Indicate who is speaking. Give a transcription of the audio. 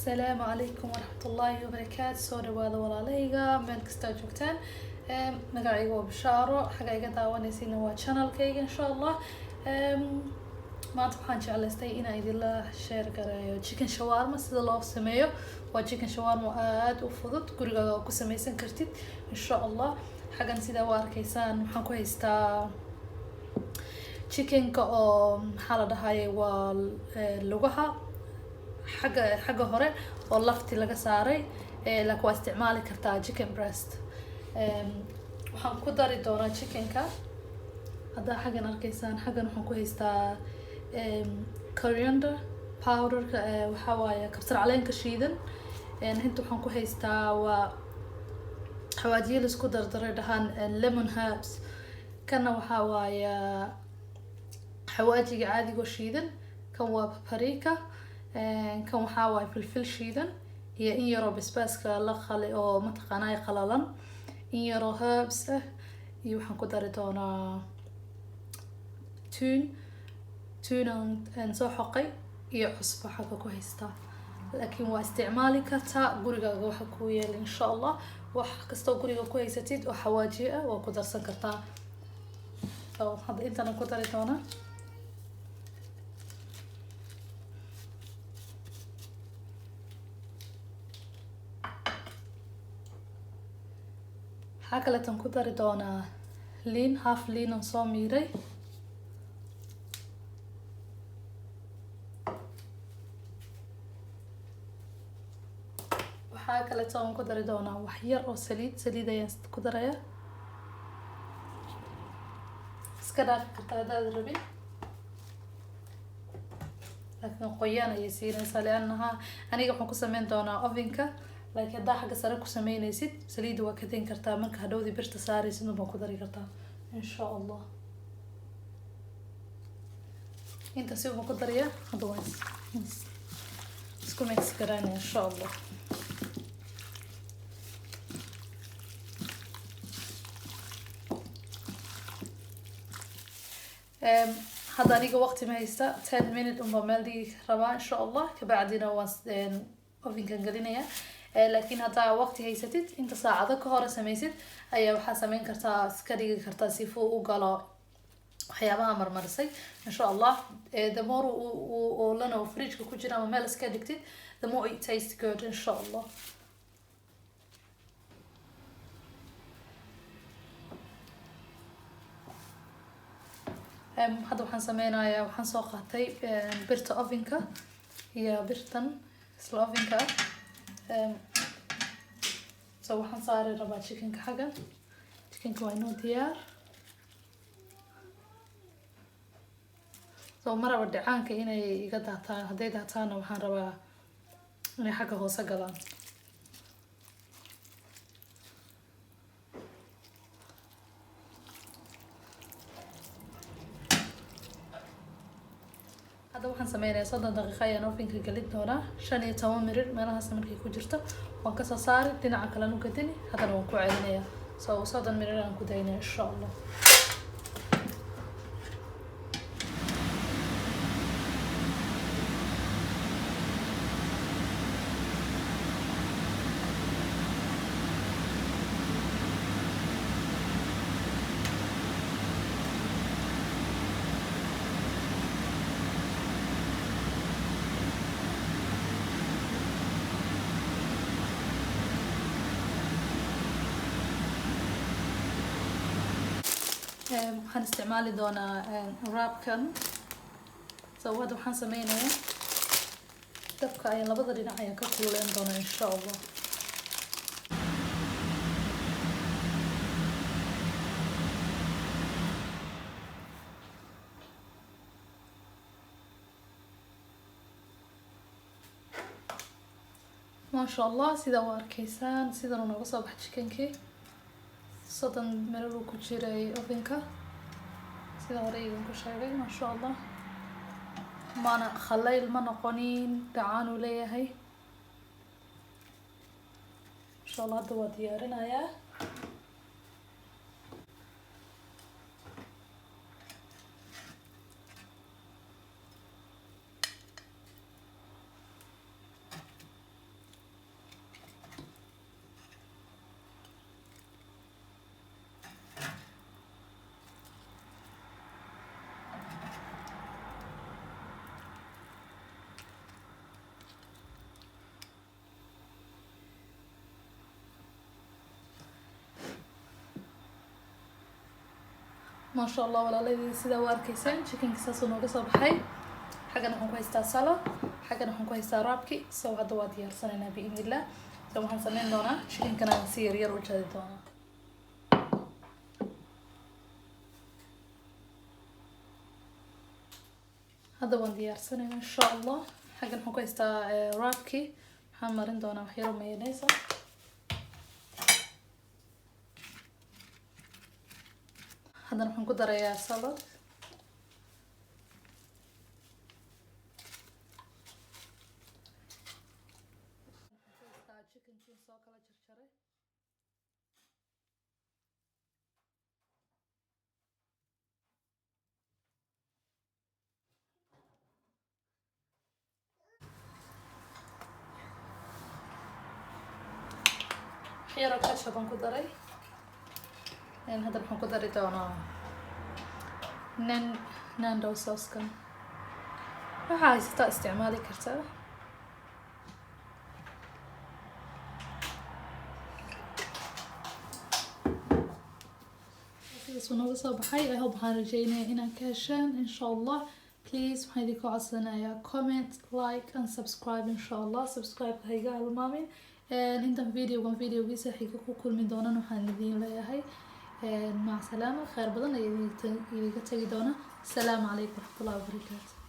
Speaker 1: السلام عليكم ورحمة الله وبركاته. soo dhawaada walaalahayga meel kasta aad joogtaan. magacayga waa Bishaaro, xaga iga daawanaysiina waa channelkayga insha Allah. maanta waxaan jeclaystay inaan idinla share gareeyo chicken shawarma sida loo sameeyo. waa chicken shawarma aad u fudud, gurigaaga ku samaysan kartid insha Allah. xagan sida waa arkaysaan waxaan ku haystaa chickenka oo maxaa la dhahaye waa lugaha xagga hore oo lafti laga saaray, laakiin waa isticmaali kartaa chicken breast. waxaan ku dari doonaa chickenka. hadda xagan arkaysaan, xagan waxaan ku haystaa coriander powderka, waxaa waaye kabsar caleenka shiidan. inta waxaan ku haystaa waa xawaajiye la isku dardaray dhahaan lemon herbs. kana waxaa waaye xawaajiga caadigo shiidan. kan waa paprika. kan waxaa waaye filfil shiidan iyo in yaroo basbaaska la qali oo mataqaanaa qalalan, in yaroo herbs ah, iyo waxaan ku dari doonaa tuna soo xoqay iyo cusbo xagga ku haystaa. laakiin waa isticmaali kartaa gurigaaga waxa ku yeela insha Allah. wax kastoo guriga ku haysatid oo xawaajiye ah waa ku darsan kartaa. hadda intana ku dari doonaa kaleetan ku dari doonaa liin, half liin aan soo miiray. waxaa kaleeto aan ku dari doonaa wax yar oo saliid ayaan ku daraya. iska dhaafi kartaa haddaad rabin, laakiin qoyaan ayay siinaysaa liannaha aniga waxaan ku sameyn doonaa ovenka. laakiin haddaa xagga sare ku sameynaysid saliidda waa ka dayn kartaa, marka hadhowdii birta saaraysid baan ku dari kartaa insha Allah. inta si baan ku dariyaa. hadda waan isku mix garaynaya insha Allah. hadda aniga waqti ma haysta, 10 minutes unbaa meel dhigi rabaa insha Allah. kabacdina waan ovenkan gelinaya. laakiin haddaa waqti haysatid inta saacado ka hore samaysid ayaa waxaa sameyn kartaa, iska dhigi kartaa sifu u galo waxyaabaha marmarisay insha Allah. the more uu lana fridge-ka ku jira ama meel iska dhigtid, the more it tastes good insha Allah. hadda waxaan sameynayaa, waxaan soo qaatay birta ovenka iyo birtan isla ovenka ah. so waxaan saari rabaa chickenka xaggan. chickenka waa inoo diyaar. so maraba dhacaanka inay iga daataan, hadday daataana waxaan rabaa inay xagga hoose galaan. hadda waxaan sameynayaa 30 daqiiqo ayaan ovenka gelin doonaa. 15 minute meelahaas markay ku jirto waan kasoo saari, dhinaca kalena u gadini, haddana waan ku celinayaa. so 30 minute aan ku daynaya insha Allah. waxaan isticmaali doonaa wrapkan. so hadda waxaan sameynayaa dabka ayaan labada dhinac ayaan ka kululeyn doonaa insha Allah. maasha Allah, sida waa arkaysaan sidan uu nooga soo baxay chickenkii. 30 minute uu ku jiray ovenka sida hore idinku sheegay. maasha Allah, mana khalayl ma noqonin, dhacaan uu leeyahay insha Allah. hadda waa diyaarinayaa. ما شاء الله walaaladii sida u arkayseen chickenka saas uu nooga soo baxay xagana waxaan ku haystaa salad xagana waxaan ku haystaa raabki soo hadda waa diyaarsanaynaa biidnillah soo waxaan sameyn doonaa chickenkana aan si yar u jaadi doonaa hadda waan diyaarsanaynaa insha allah xagan waxaan ku haystaa raabki waxaan marin doonaa wax yar oo mayonnaise haddana waxaan ku darayaa salad chickenkiin soo kala jarjaray xiyaro ketchup aan ku daray hadda waxaan ku dari doonaa nando sauce-kan waxaa haysataa isticmaali kartaa sidaas uu nooga soo baxay I hope waxaan rajeynaya inaan ka heshaan insha allah please waxaan idinka codsanayaa comment like and subscribe insha allah subscribe ha iga halmaamin intaan videogiisa xiga ku kulmi doonan waxaan idin leeyahay مع سلامة خير بدن يديك تجي دونا السلام عليكم ورحمة الله وبركاته